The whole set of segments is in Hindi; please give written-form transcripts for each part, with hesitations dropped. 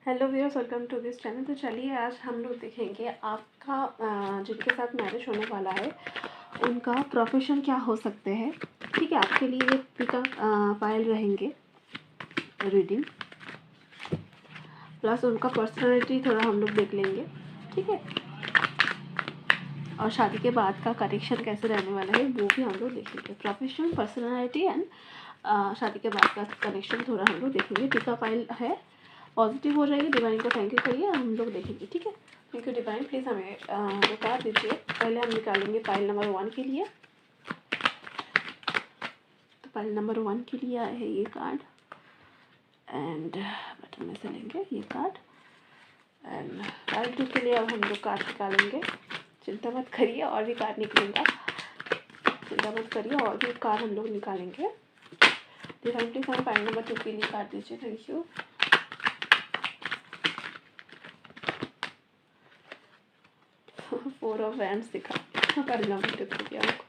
Hello viewers, welcome to this channel. तो चलिए आज हम लोग देखेंगे आपका जिनके साथ मैरिज होने वाला है उनका प्रोफेशन क्या हो सकते हैं। ठीक है, आपके लिए ये पिकअप फाइल रहेंगे रीडिंग, प्लस उनका पर्सनालिटी थोड़ा हम लोग देख लेंगे। ठीक है, और शादी के बाद का कनेक्शन कैसे रहने वाला है वो भी हम लोग देखेंगे। प्रोफेशन, पर्सनालिटी एंड शादी के बाद का कनेक्शन थोड़ा हम लोग देखेंगे। पिकअप फाइल है, पॉजिटिव हो जाएगी। डिवाइन को थैंक यू करिए, हम लोग देखेंगे। ठीक है, थैंक यू डिवाइन, प्लीज़ हमें बता दीजिए। पहले हम निकालेंगे फाइल नंबर 1 के लिए। तो फाइल नंबर 1 के लिए आया है ये कार्ड, एंड बटन में से लेंगे ये कार्ड। एंड फाइल 2 के लिए अब हम लोग कार्ड निकालेंगे। चिंता मत करिए, और भी कार्ड निकलेगा, चिंता मत करिए, और भी कार्ड हम लोग निकालेंगे। डिवाइन प्लीज़ हमें फाइल नंबर 2 के लिए कार्ड दीजिए। Thank you. 4 ऑफ वैंड्स दिखा, फाइल नंबर 2 के लिए हमको।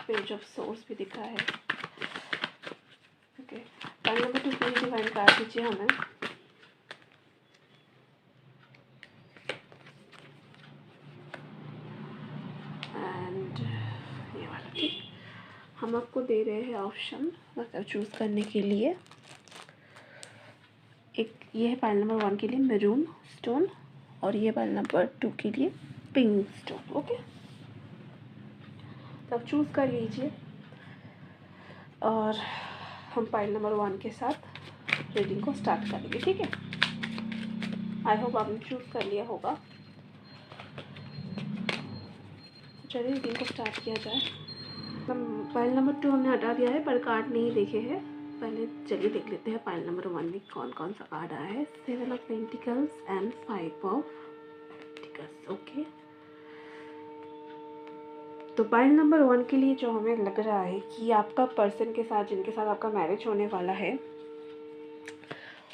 पेज ऑफ सोर्स भी दिखा है। ओके, फाइल नंबर 2 के लिए डिवाइन कार्ड दीजिए हमें। एंड ये वाला, ठीक, हम आपको दे रहे हैं ऑप्शन मतलब चूज़ करने के लिए। एक ये है फाइल नंबर 1 के लिए मैरून स्टोन, और ये फाइल नंबर 2 के लिए पिंक स्टोन। ओके, तो आप चूज़ कर लीजिए, और हम फाइल नंबर 1 के साथ रीडिंग को स्टार्ट करेंगे। ठीक है, आई होप आपने चूज़ कर लिया होगा। चलिए रीडिंग को स्टार्ट किया जाए। फाइल नंबर 2 हमने हटा दिया है, पर कार्ड नहीं देखे हैं। पहले चलिए देख लेते हैं फाइल नंबर 1 में कौन कौन सा कार्ड आया है। 7 of pentacles and 5 of pentacles. Okay, तो फाइल नंबर 1 के लिए जो हमें लग रहा है कि आपका पर्सन के साथ, जिनके साथ आपका मैरिज होने वाला है,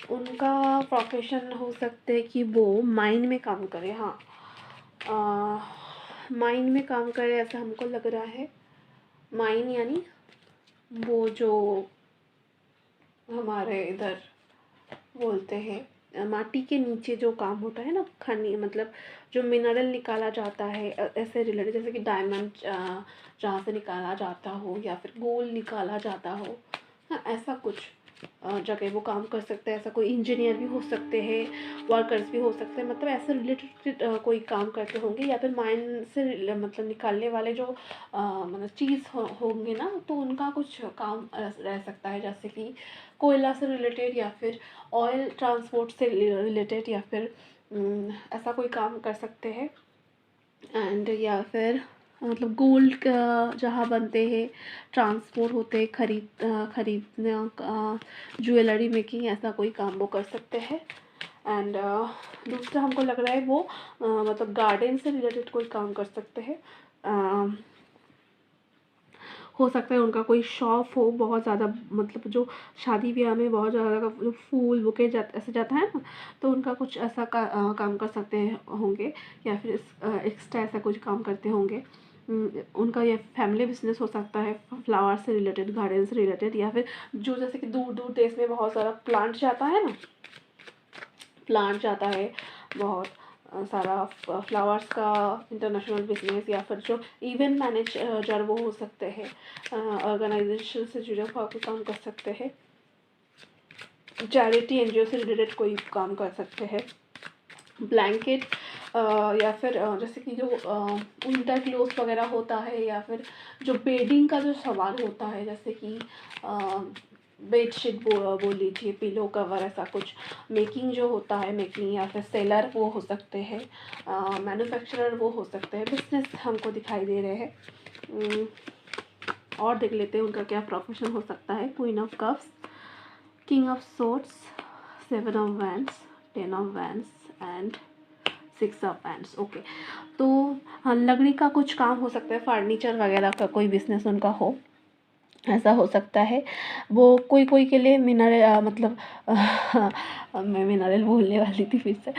उनका प्रोफेशन हो सकता है कि वो माइन में काम करे। हाँ, माइन में काम करे ऐसा हमको लग रहा है। माइन यानी वो जो हमारे इधर बोलते हैं माटी के नीचे जो काम होता है ना, खनी मतलब जो मिनरल निकाला जाता है, ऐसे रिलेटेड, जैसे कि डायमंड जहाँ से निकाला जाता हो, या फिर गोल्ड निकाला जाता हो। हाँ, ऐसा कुछ जगह वो काम कर सकते हैं। ऐसा कोई इंजीनियर भी हो सकते हैं, वर्कर्स भी हो सकते हैं, मतलब ऐसे रिलेटेड कोई काम करते होंगे, या फिर माइन से मतलब निकालने वाले जो मतलब चीज़ होंगे ना, तो उनका कुछ काम रह सकता है, जैसे कि कोयला से रिलेटेड, या फिर ऑयल ट्रांसपोर्ट से रिलेटेड, या फिर ऐसा कोई काम कर सकते हैं। एंड या फिर मतलब गोल्ड का जहाँ बनते हैं, ट्रांसपोर्ट होते हैं, खरीदना, ज्वेलरी मेकिंग, ऐसा कोई काम वो कर सकते हैं। एंड दूसरा हमको लग रहा है वो मतलब गार्डन से रिलेटेड कोई काम कर सकते हैं। हो सकता है उनका कोई शॉप हो बहुत ज़्यादा, मतलब जो शादी ब्याह में बहुत ज़्यादा जो फूल बुके ऐसे जाता है ना, तो उनका कुछ ऐसा काम कर सकते होंगे, या फिर एक्स्ट्रा ऐसा कुछ काम करते होंगे। उनका ये फैमिली बिजनेस हो सकता है, फ्लावर से रिलेटेड, गार्डन से रिलेटेड, या फिर जो जैसे कि दूर दूर देश में बहुत सारा प्लांट जाता है ना, प्लांट जाता है बहुत सारा फ्लावर्स का इंटरनेशनल बिजनेस, या फिर जो इवेंट मैनेजर वो हो सकते हैं, ऑर्गेनाइजेशन से जुड़े हुआ कोई काम कर सकते हैं, चैरिटी एनजीओ से रिलेटेड कोई काम कर सकते हैं, ब्लैंकेट या फिर जैसे कि जो विंटर क्लोथ्स वगैरह होता है, या फिर जो बेडिंग का जो सामान होता है, जैसे कि बेडशीट बोल लीजिए, पिलो कवर, ऐसा कुछ मेकिंग जो होता है, मेकिंग, या फिर सेलर वो हो सकते हैं, मैन्युफैक्चरर वो हो सकते हैं, बिजनेस हमको दिखाई दे रहे हैं। और देख लेते हैं उनका क्या प्रोफेशन हो सकता है। Queen of cups, king of swords, 7 of wands, 10 of wands and 6 of wands. Okay, तो हाँ, लकड़ी का कुछ काम हो सकता है, फर्नीचर वगैरह का कोई बिजनेस उनका हो, ऐसा हो सकता है। वो कोई कोई के लिए मिनरल मतलब मैं मिनरल बोलने वाली थी फिर से।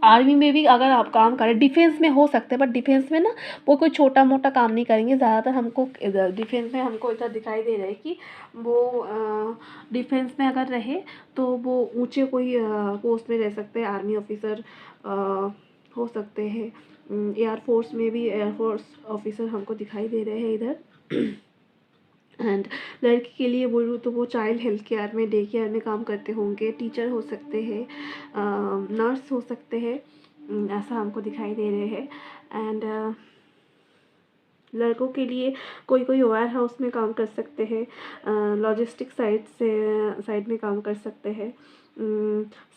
आर्मी में भी अगर आप काम करें, डिफेंस में हो सकते हैं, बट डिफेंस में ना वो कोई छोटा मोटा काम नहीं करेंगे ज़्यादातर। हमको डिफेंस में हमको इधर दिखाई दे रहा है कि वो डिफेंस में अगर रहे तो वो ऊंचे कोई पोस्ट में रह सकते हैं, आर्मी ऑफिसर हो सकते हैं, एयरफोर्स में भी एयरफोर्स ऑफिसर हमको दिखाई दे रहे हैं इधर। एंड लड़की के लिए बोलूँ तो वो चाइल्ड हेल्थ केयर में, डे केयर में काम करते होंगे, टीचर हो सकते हैं, नर्स हो सकते हैं, ऐसा हमको दिखाई दे रहे हैं। एंड लड़कों के लिए कोई कोई वेयर हाउस में काम कर सकते हैं, लॉजिस्टिक साइड में काम कर सकते हैं,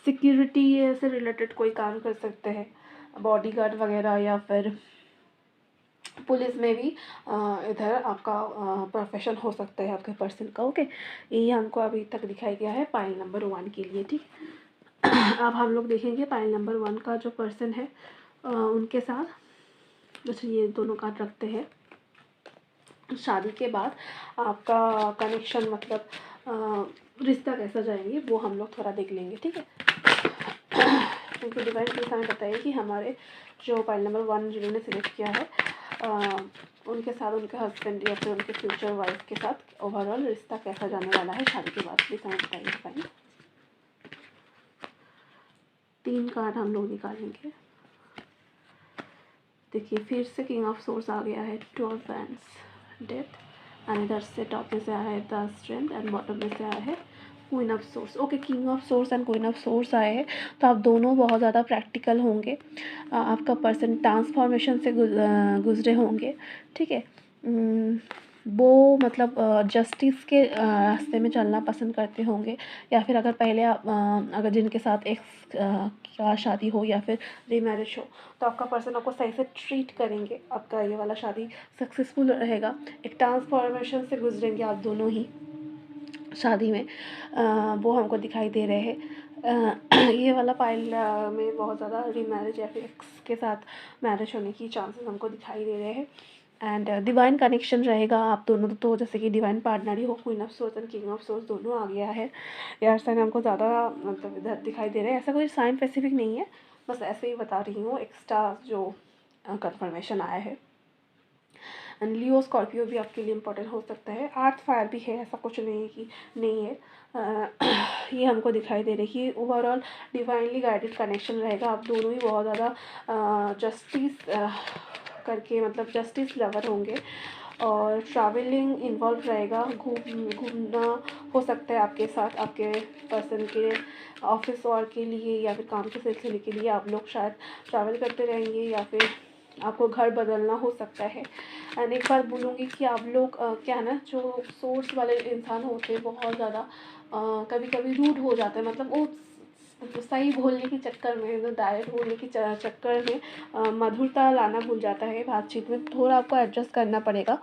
सिक्योरिटी से रिलेटेड कोई काम कर सकते हैं, बॉडीगार्ड वगैरह, या फिर पुलिस में भी इधर आपका प्रोफेशन हो सकता है आपके पर्सन का। ओके, ये हमको अभी तक दिखाई दिया है पाइल नंबर 1 के लिए। ठीक, अब हम लोग देखेंगे पाइल नंबर 1 का जो पर्सन है उनके साथ, जैसे ये दोनों कार्ड रखते हैं, शादी के बाद आपका कनेक्शन मतलब रिश्ता कैसा जाएंगे वो हम लोग थोड़ा देख लेंगे। ठीक है, क्योंकि डिवाइन प्लीज हमें बताइए कि हमारे जो पाइल नंबर 1 जिन्होंने सिलेक्ट किया है उनके साथ, उनके हस्बैंड या फिर उनके फ्यूचर वाइफ के साथ ओवरऑल रिश्ता कैसा जाने वाला है शादी के बाद, प्लीज हमें बताइए डिवाइन। 3 कार्ड हम लोग निकालेंगे। देखिए फिर से किंग ऑफ सोर्स आ गया है, 2 ऑफ वैंड्स, डेथ, एंड इधर से टॉप में से आया है द स्ट्रेंथ, एंड बॉटम में से आया है queen of source. Okay, king of source and queen of source आए हैं, तो आप दोनों बहुत ज़्यादा प्रैक्टिकल होंगे, आपका पर्सन ट्रांसफॉर्मेशन से गुजरे होंगे। ठीक है, वो मतलब जस्टिस के रास्ते में चलना पसंद करते होंगे, या फिर अगर पहले आप अगर जिनके साथ एक्स का शादी हो या फिर रीमैरिज हो, तो आपका पर्सन आपको सही से ट्रीट करेंगे, आपका ये वाला शादी सक्सेसफुल रहेगा। एक ट्रांसफॉर्मेशन से गुजरेंगे आप दोनों ही शादी में, वो हमको दिखाई दे रहे हैं। ये वाला पाइल में बहुत ज़्यादा रीमैरिज या फिर एक्स के साथ मैरिज होने की चांसेस हमको दिखाई दे रहे हैं। एंड डिवाइन कनेक्शन रहेगा आप दोनों, तो जैसे कि डिवाइन पार्टनर ही हो, queen of source and king of source दोनों आ गया है। यार साइन हमको ज़्यादा मतलब इधर दिखाई दे रहा है, ऐसा कोई साइन स्पेसिफिक नहीं है, बस ऐसे ही बता रही हूँ, एक्स्ट्रा जो कंफर्मेशन आया है। एंड लियो स्कॉर्पियो भी आपके लिए इम्पोर्टेंट हो सकता है, अर्थ फायर भी है, ऐसा कुछ नहीं है कि नहीं है। ये हमको दिखाई दे रही है ओवरऑल डिवाइनली गाइडेड कनेक्शन रहेगा, आप दोनों ही बहुत ज़्यादा जस्टिस करके मतलब जस्टिस लवर होंगे, और ट्रैवलिंग इन्वॉल्व रहेगा, घूमना हो सकता है आपके साथ, आपके पर्सन के ऑफिस वर्क के लिए या फिर काम के सिलसिले के लिए आप लोग शायद ट्रैवल करते रहेंगे, या फिर आपको घर बदलना हो सकता है। एंड एक बार बोलूँगी कि आप लोग क्या है ना, जो सोर्स वाले इंसान होते हैं बहुत ज़्यादा कभी कभी रूड हो जाते हैं, मतलब वो सही बोलने के चक्कर में, तो डायरेक्ट बोलने के चक्कर में मधुरता लाना भूल जाता है बातचीत में। थोड़ा आपको एडजस्ट करना पड़ेगा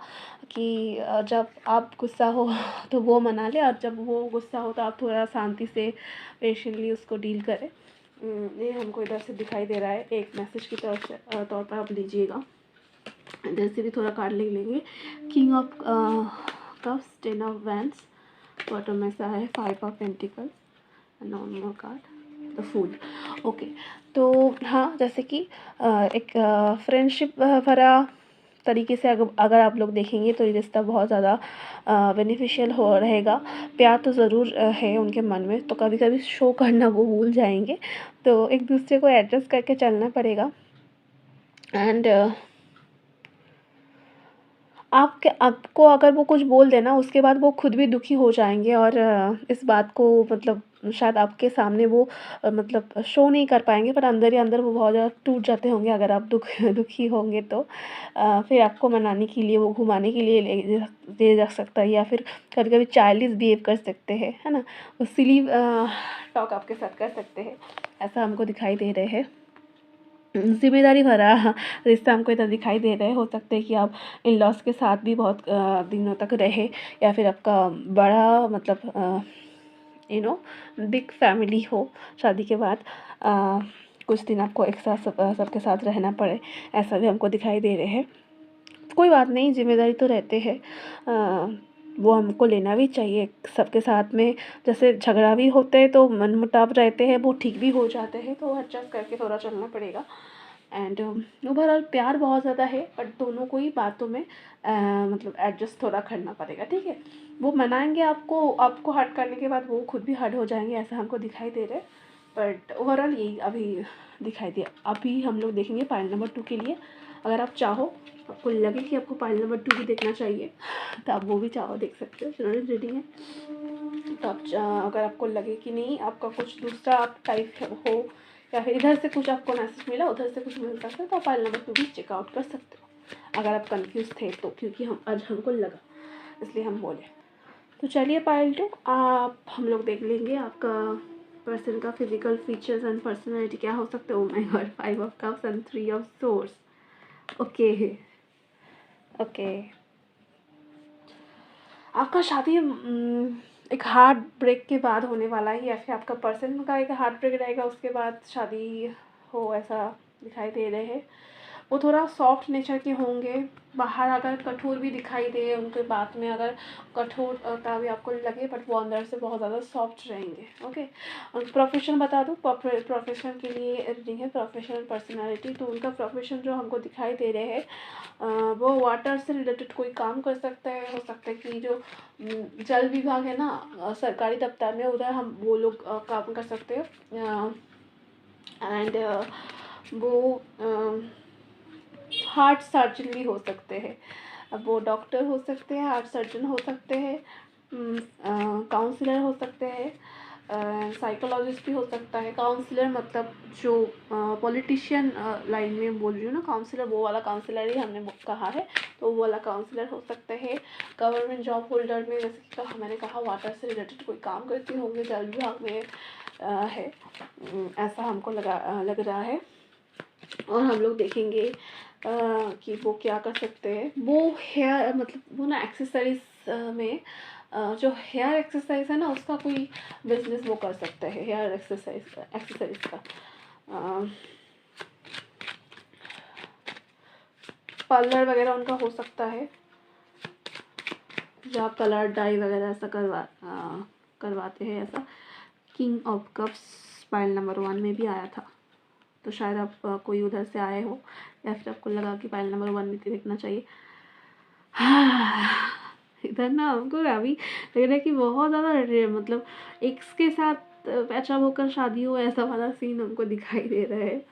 कि जब आप गुस्सा हो तो वो मना ले, और जब वो गुस्सा हो तो आप थोड़ा शांति से पेशेंटली उसको डील करें। ये हमको इधर से दिखाई दे रहा है, एक मैसेज की तौर पर आप लीजिएगा। इधर से भी थोड़ा कार्ड ले लेंगे, king of cups, 10 of wands, bottom में से है 5 of pentacles, and one more card the fool. Okay, तो हाँ, जैसे कि एक फ्रेंडशिप भरा तरीके से अगर आप लोग देखेंगे तो ये रिश्ता बहुत ज़्यादा बेनिफिशियल हो रहेगा। प्यार तो ज़रूर है उनके मन में, तो कभी कभी शो करना वो भूल जाएंगे, तो एक दूसरे को एडजस्ट करके चलना पड़ेगा। एंड आपको अगर वो कुछ बोल देना उसके बाद वो खुद भी दुखी हो जाएंगे, और इस बात को मतलब शायद आपके सामने वो मतलब शो नहीं कर पाएंगे, पर अंदर ही अंदर वो बहुत ज़्यादा टूट जाते होंगे अगर आप दुखी होंगे तो। फिर आपको मनाने के लिए, वो घुमाने के लिए ले जा सकता है, या फिर कभी कभी चाइल्डिश बिहेव कर सकते हैं, है ना, वो सिली टॉक आपके साथ कर सकते हैं, ऐसा हमको दिखाई दे रहे हैं। जिम्मेदारी भरा रिश्ता हमको इधर दिखाई दे रहा है। हो सकता है कि आप इन लॉज के साथ भी बहुत दिनों तक रहे, या फिर आपका बड़ा मतलब बिग फैमिली हो, शादी के बाद कुछ दिन आपको एक साथ सबके साथ रहना पड़े, ऐसा भी हमको दिखाई दे रहे हैं। कोई बात नहीं, जिम्मेदारी तो रहते हैं, वो हमको लेना भी चाहिए सबके साथ में। जैसे झगड़ा भी होते हैं तो मनमुटाव रहते हैं, वो ठीक भी हो जाते हैं, तो एडजस्ट करके थोड़ा चलना पड़ेगा। एंड ओवरऑल प्यार बहुत ज़्यादा है, बट दोनों को ही बातों में मतलब एडजस्ट थोड़ा करना पड़ेगा। ठीक है, वो मनाएंगे आपको हर्ट करने के बाद वो खुद भी हर्ट हो जाएंगे, ऐसा हमको दिखाई दे रहा है। बट ओवरऑल यही अभी दिखाई दिया। अभी हम लोग देखेंगे पाइल नंबर 2 के लिए। अगर आप चाहो, आपको लगे कि आपको पाइल नंबर 2 भी देखना चाहिए, तो आप वो भी चाहो देख सकते हो, जनरल रीडिंग है। तो आप अगर आपको लगे कि नहीं आपका कुछ दूसरा आप टाइप हो, या फिर इधर से कुछ आपको मैसेज मिला, उधर से कुछ मिल सकता है, तो आप पाइल नंबर 2 भी चेकआउट कर सकते हो अगर आप कंफ्यूज थे तो, क्योंकि हमको लगा इसलिए हम बोले। तो चलिए पाइल 2 आप हम लोग देख लेंगे आपका पर्सन का फिजिकल फीचर्स एंड पर्सनैलिटी क्या हो सकता है। Oh my God, 5 of cups and 3 of source. Okay okay, आपका शादी एक हार्ट ब्रेक के बाद होने वाला है, या फिर आपका पर्सन का एक हार्ट ब्रेक रहेगा उसके बाद शादी हो, ऐसा दिखाई दे रहे हैं। वो थोड़ा सॉफ्ट नेचर के होंगे, बाहर अगर कठोर भी दिखाई दे, उनके बात में अगर कठोरता भी आपको लगे, बट वो अंदर से बहुत ज़्यादा सॉफ्ट रहेंगे। ओके, और प्रोफेशन बता दूँ, प्रोफेशन के लिए रीडिंग है, प्रोफेशनल पर्सनालिटी। तो उनका प्रोफेशन जो हमको दिखाई दे रहे हैं वो वाटर से रिलेटेड कोई काम कर सकता है। हो सकता है कि जो जल विभाग है ना सरकारी दफ्तर में, उधर हम वो लोग काम कर सकते हैं। एंड वो हार्ट सर्जन भी हो सकते हैं। अब वो डॉक्टर हो सकते हैं, हार्ट सर्जन हो सकते हैं, काउंसलर हो सकते हैं, साइकोलॉजिस्ट भी हो सकता है। काउंसलर मतलब जो पॉलिटिशियन लाइन में बोल रही हूँ ना, काउंसलर वो वाला काउंसलर ही हमने कहा है, तो वो वाला काउंसलर हो सकते हैं। गवर्नमेंट जॉब होल्डर में जैसे कि मैंने कहा वाटर से रिलेटेड कोई काम करते होंगे, जल विभाग में है, ऐसा हमको लग रहा है। और हम लोग देखेंगे कि वो क्या कर सकते हैं। वो हेयर मतलब वो ना एक्सेसरीज में जो हेयर एक्सरसाइज है ना, उसका कोई बिजनेस वो कर सकते हैं, हेयर एक्सरसाइज का। पार्लर वगैरह उनका हो सकता है, जो आप कलर डाई वगैरह ऐसा करवाते हैं ऐसा। King of cups pile number 1 में भी आया था, तो शायद आप कोई उधर से आए हो, या फिर आपको लगा कि पाइल नंबर 1 में देखना चाहिए। इधर ना हमको अभी लग रहा है कि बहुत ज़्यादा मतलब एक्स के साथ पैचअप होकर शादी हो, ऐसा वाला सीन हमको दिखाई दे रहा है।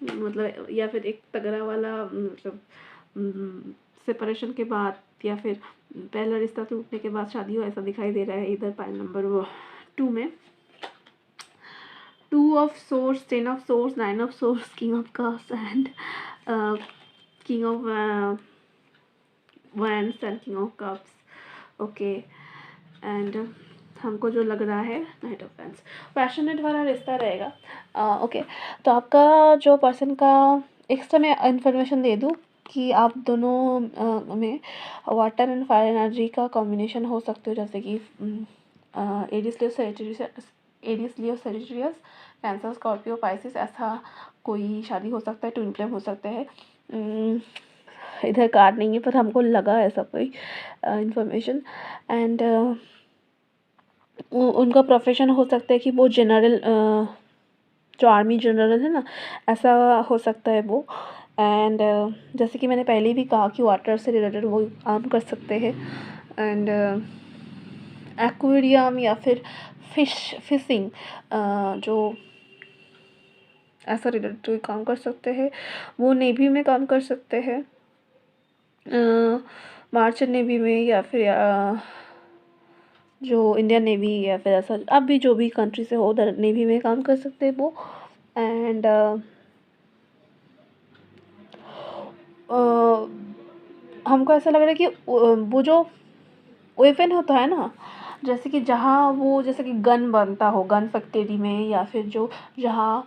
मतलब या फिर एक तगड़ा वाला मतलब सेपरेशन के बाद, या फिर पहला रिश्ता टूटने के बाद शादी हो, ऐसा दिखाई दे रहा है इधर पाइल नंबर 2 में। 2 of source, 10 of source, 9 of source, king of cups and king of wands and king of cups. Okay, and हमको जो लग रहा है नाइट ऑफ वैंड्स, पैशनेट वाला रिश्ता रहेगा। ओके, तो आपका जो पर्सन का एक्स्ट्रा मैं इन्फॉर्मेशन दे दूँ कि आप दोनों में वाटर एंड फायर एनर्जी का कॉम्बिनेशन हो सकते हो, जैसे कि Aries Leo Sagittarius, cancer, Scorpio, Pisces, ऐसा कोई शादी हो सकता है। ट्विन फ्लेम हो सकते हैं। इधर कार्ड नहीं है पर हमको लगा ऐसा कोई इन्फॉर्मेशन। एंड उनका प्रोफेशन हो सकता है कि वो जनरल, जो आर्मी जनरल है ना, ऐसा हो सकता है वो। एंड जैसे कि मैंने पहले भी कहा कि वाटर से रिलेटेड वो काम कर सकते हैं। एंड एक्वेरियम या फिर फिशिंग, जो ऐसा रिलेटेड काम कर सकते हैं। वो नेवी में काम कर सकते हैं, मार्चेंट नेवी में, या फिर जो इंडियन नेवी, या फिर ऐसा अब भी जो भी कंट्री से हो उधर नेवी में काम कर सकते हैं वो। एंड हमको ऐसा लग रहा है कि वो जो वेपन होता है ना, जैसे कि जहाँ वो जैसे कि गन बनता हो, गन फैक्ट्री में, या फिर जो जहाँ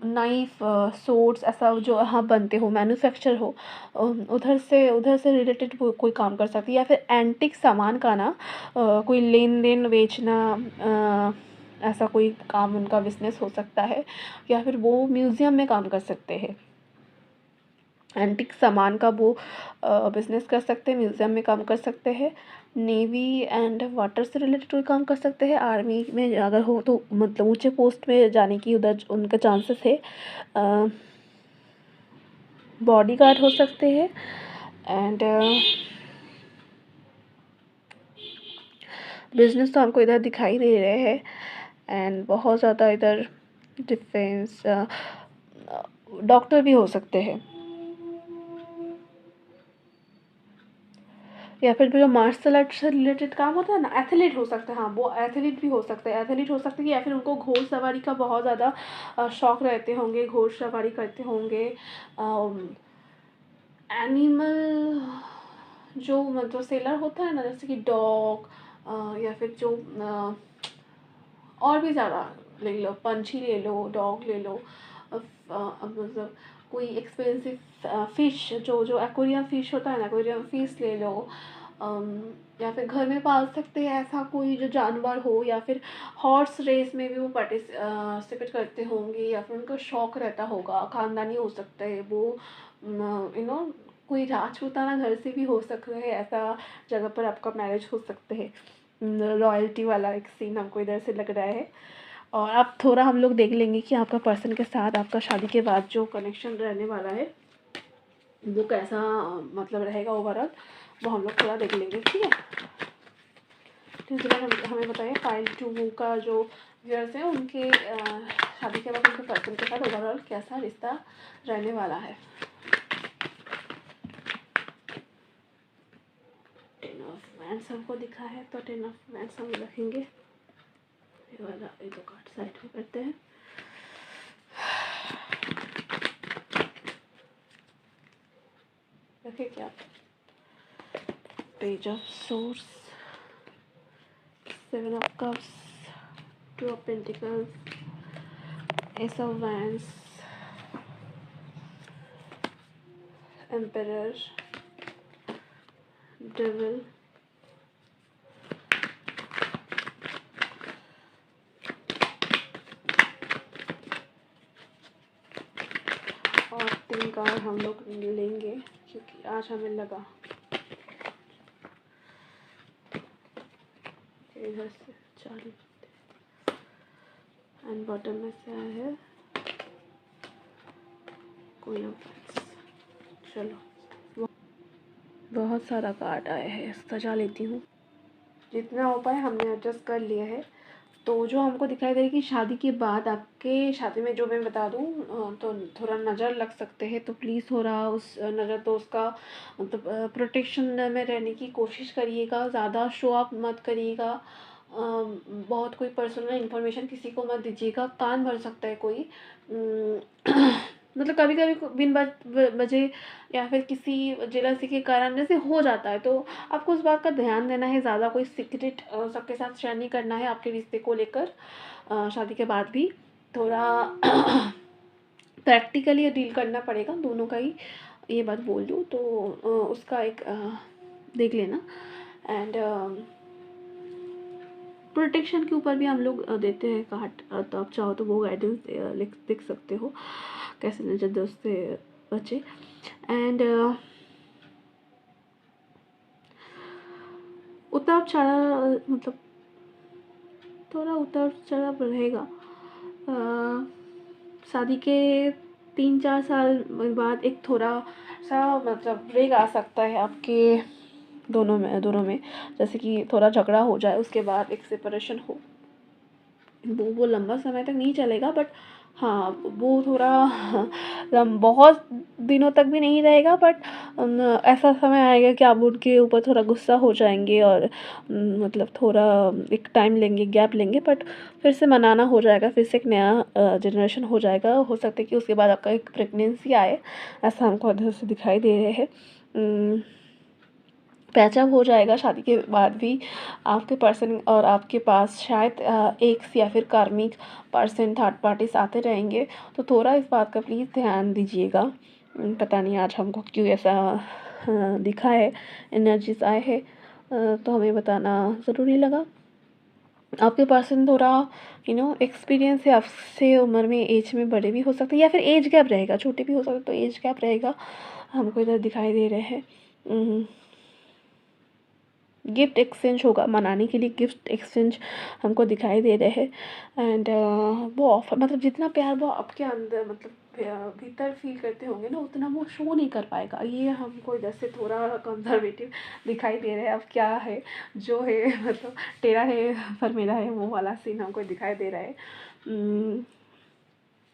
नाइफ, सोर्ड्स, ऐसा जो यहाँ बनते हो, मैन्युफैक्चर हो, उधर से रिलेटेड वो कोई काम कर सकती है। या फिर एंटिक सामान का ना कोई लेन देन बेचना, ऐसा कोई काम उनका बिजनेस हो सकता है। या फिर वो म्यूज़ियम में काम कर सकते हैं, एंटिक सामान का वो बिज़नेस कर सकते हैं, म्यूज़ियम में काम कर सकते हैं। नेवी एंड वाटर से रिलेटेड कोई काम कर सकते हैं। आर्मी में अगर हो तो मतलब ऊंचे पोस्ट में जाने की उधर उनका चांसेस है। बॉडीगार्ड हो सकते हैं। एंड बिजनेस तो हमको इधर दिखाई दे रहे हैं, एंड बहुत ज़्यादा इधर डिफेंस, डॉक्टर भी हो सकते हैं, या फिर जो मार्शल आर्ट से रिलेटेड काम होता है ना, एथलीट हो सकते हैं। हाँ, वो एथलीट भी हो सकते हैं, एथलीट हो सकते हैं, या फिर उनको घोड़सवारी का बहुत ज़्यादा शौक रहते होंगे, घोड़सवारी करते होंगे। एनिमल जो मतलब सेलर होता है ना, जैसे कि डॉग, या फिर जो और भी ज़्यादा ले लो, पंछी ले लो, डॉग ले लो, मतलब कोई एक्सपेंसिव फ़िश, जो जो एक्वेरियम फ़िश होता है ना, एक्वेरियम फ़िश ले लो। या फिर घर में पाल सकते हैं ऐसा कोई जो जानवर हो, या फिर हॉर्स रेस में भी वो पार्टिसिपेट करते होंगे, या फिर उनका शौक रहता होगा, ख़ानदानी हो सकता है वो, कोई राजपूताना घर से भी हो सकता है, ऐसा जगह पर आपका मैरिज हो सकते हैं। रॉयल्टी वाला एक सीन हमको इधर से लग रहा है। और अब थोड़ा हम लोग देख लेंगे कि आपका पर्सन के साथ आपका शादी के बाद जो कनेक्शन रहने वाला है वो कैसा मतलब रहेगा ओवरऑल, वो हम लोग थोड़ा देख लेंगे, ठीक है। तो इसके बाद हमें बताइए फाइल 2 का जो व्यूअर्स हैं उनके शादी के बाद उनके पर्सन के साथ ओवरऑल कैसा रिश्ता रहने वाला है। 10 ऑफ वैंड्स हमको दिखा है, तो 10 ऑफ वैंड्स हम रखेंगे। ये वाला ये दो कार्ड साइड में करते हैं। रखे क्या, page of source, 7 of cups, 2 of pentacles, S of wands, emperor, devil, और 3 कार्ड हम लोग लेंगे क्योंकि आज हमें लगा इधर से 4 एंड बॉटम में से आया है क्वीन ऑफ वैंड्स। चलो बहुत सारा कार्ड आया है, सजा लेती हूँ, जितना हो पाए हमने एडजस्ट कर लिया है। तो जो हमको दिखाई दे रही कि शादी के बाद आपके शादी में जो मैं बता दूँ तो थोड़ा नज़र लग सकते हैं, तो प्लीज़ थोड़ा उस नज़र तो उसका मतलब प्रोटेक्शन में रहने की कोशिश करिएगा, ज़्यादा शो ऑफ मत करिएगा, बहुत कोई पर्सनल इन्फॉर्मेशन किसी को मत दीजिएगा, कान भर सकता है कोई। मतलब कभी कभी बिन वजह या फिर किसी जेलसी के कारण जैसे हो जाता है, तो आपको उस बात का ध्यान देना है, ज़्यादा कोई सीक्रेट सबके साथ शेयर नहीं करना है आपके रिश्ते को लेकर। शादी के बाद भी थोड़ा प्रैक्टिकली डील करना पड़ेगा दोनों का ही, ये बात बोल दूँ तो उसका एक देख लेना। एंड प्रोटेक्शन के ऊपर भी हम लोग देते हैं कार्ड, तो आप चाहो तो वो गाइडेंस लिख सकते हो कैसे नजर दोस्त से बचे। एंड उतार चढ़ाव मतलब थोड़ा उतार चढ़ाव रहेगा। शादी के 3-4 साल बाद एक थोड़ा सा मतलब ब्रेक आ सकता है आपके दोनों में, जैसे कि थोड़ा झगड़ा हो जाए, उसके बाद एक सेपरेशन हो, वो लंबा समय तक नहीं चलेगा, बट हाँ वो थोड़ा बहुत दिनों तक भी नहीं रहेगा, बट ऐसा समय आएगा कि आप उनके ऊपर थोड़ा गुस्सा हो जाएंगे और मतलब थोड़ा एक टाइम लेंगे, गैप लेंगे, बट फिर से मनाना हो जाएगा, फिर से एक नया जनरेशन हो जाएगा। हो सकता है कि उसके बाद आपका एक प्रेगनेंसी आए, ऐसा हमको इधर से दिखाई दे रहे हैं। पैचअप हो जाएगा शादी के बाद भी आपके पर्सन और आपके पास शायद एक्स या फिर कार्मिक पर्सन थर्ड पार्टीज आते रहेंगे, तो थोड़ा इस बात का प्लीज़ ध्यान दीजिएगा। पता नहीं आज हमको क्यों ऐसा दिखा है, एनर्जीज आए हैं, तो हमें बताना ज़रूरी लगा। आपके पर्सन थोड़ा एक्सपीरियंस है आपसे, उम्र में एज में बड़े भी हो सकते हैं, या फिर एज गैप रहेगा, छोटे भी हो सकते, तो एज गैप रहेगा हमको इधर दिखाई दे रहे हैं। गिफ्ट एक्सचेंज होगा, मनाने के लिए गिफ्ट एक्सचेंज हमको दिखाई दे रहे हैं। एंड वो ऑफर मतलब जितना प्यार वो आपके अंदर मतलब भीतर फील करते होंगे ना, उतना वो शो नहीं कर पाएगा। ये हमको इधर से थोड़ा कंजर्वेटिव दिखाई दे रहा है। अब क्या है जो है मतलब तेरा है पर मेरा है, वो वाला सीन हमको दिखाई दे रहा है।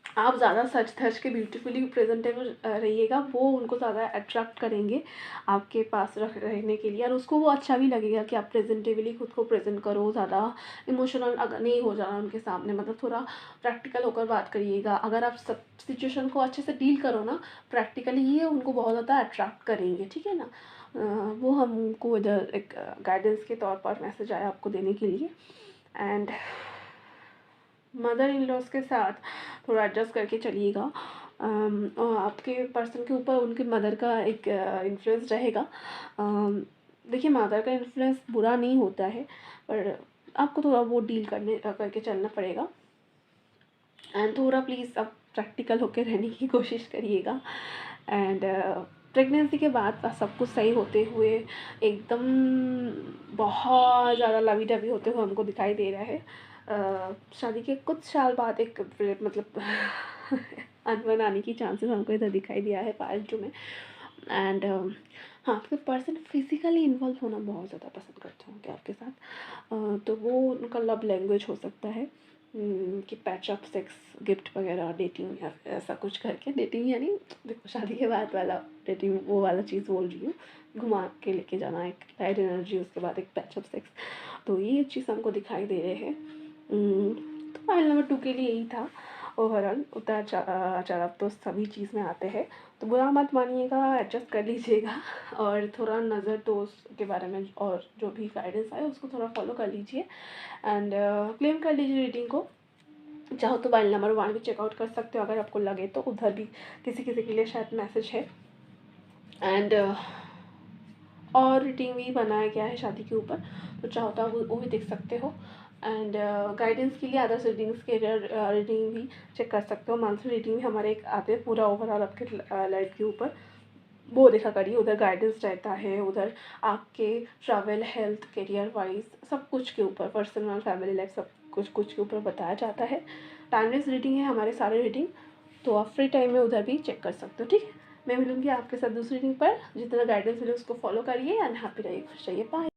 आप ज़्यादा सच धज के ब्यूटीफुली प्रेजेंटेबल रहिएगा, वो उनको ज़्यादा अट्रैक्ट करेंगे आपके पास रहने के लिए, और उसको वो अच्छा भी लगेगा कि आप प्रेजेंटेबली खुद को प्रेजेंट करो। ज़्यादा इमोशनल अगर नहीं हो जाना उनके सामने, मतलब थोड़ा प्रैक्टिकल होकर बात करिएगा। अगर आप सब सिचुएशन को अच्छे से डील करो ना प्रैक्टिकली, ये उनको बहुत ज़्यादा अट्रैक्ट करेंगे, ठीक है ना। वो हमको इधर एक गाइडेंस के तौर पर मैसेज आया आपको देने के लिए। एंड मदर इन लॉज के साथ थोड़ा एडजस्ट करके चलिएगा। और आपके पर्सन के ऊपर उनके मदर का एक इन्फ्लुएंस रहेगा। देखिए मदर का इन्फ्लुएंस बुरा नहीं होता है, पर आपको थोड़ा वो डील करके चलना पड़ेगा। एंड थोड़ा प्लीज़ आप प्रैक्टिकल होकर रहने की कोशिश करिएगा। एंड प्रेगनेंसी के बाद सब कुछ सही होते हुए एकदम बहुत ज़्यादा लवी डवी होते हुए हमको दिखाई दे रहा है। शादी के कुछ साल बाद एक मतलब अनबन आने की चांसेस हमको इधर दिखाई दिया है पार्ट 2 में। एंड हाँ, आपके पर्सन फिज़िकली इन्वॉल्व होना बहुत ज़्यादा पसंद करते होंगे आपके साथ। तो वो उनका लव लैंग्वेज हो सकता है कि पैच अप सेक्स गिफ्ट वगैरह, डेटिंग या ऐसा कुछ करके। डेटिंग यानी देखो शादी के बाद वाला डेटिंग, वो वाला चीज़ बोल रही हूँ, घुमा के लेके जाना, एक लाइट एनर्जी, उसके बाद एक पैच अप सेक्स। तो ये चीज़ हमको दिखाई दे रहे हैं। तो फाइल नंबर 2 के लिए यही था। ओवरऑल उतार चढ़ाव तो सभी चीज़ में आते हैं, तो बुरा मत मानिएगा, एडजस्ट कर लीजिएगा। और थोड़ा नज़र दोस्त के बारे में और जो भी गाइडेंस आए उसको थोड़ा फॉलो कर लीजिए। एंड क्लेम कर लीजिए रीडिंग को। चाहो तो फाइल नंबर 1 भी चेकआउट कर सकते हो अगर आपको लगे तो, उधर भी किसी किसी के लिए शायद मैसेज है। एंड और रीडिंग भी बनाया गया है शादी के ऊपर, तो चाहो तो आप वो भी देख सकते हो। एंड गाइडेंस के लिए अदर्स रीडिंग्स के रीडिंग भी चेक कर सकते हो। मंथली रीडिंग भी हमारे एक आते हैं पूरा ओवरऑल आपके लाइफ के ऊपर, वो देखा करिए। उधर गाइडेंस रहता है, उधर आपके ट्रैवल, हेल्थ, करियर वाइज सब कुछ के ऊपर, पर्सनल, फैमिली लाइफ, सब कुछ के ऊपर बताया जाता है। टाइमलेस रीडिंग है हमारे सारे रीडिंग, तो आप फ्री टाइम में उधर भी चेक कर सकते हो, ठीक है। मैं मिलूँगी आपके साथ दूसरी रीडिंग पर। जितना गाइडेंस मिले उसको फॉलो करिए एंड हैप्पी रहिए, खुश रहिए, बाय।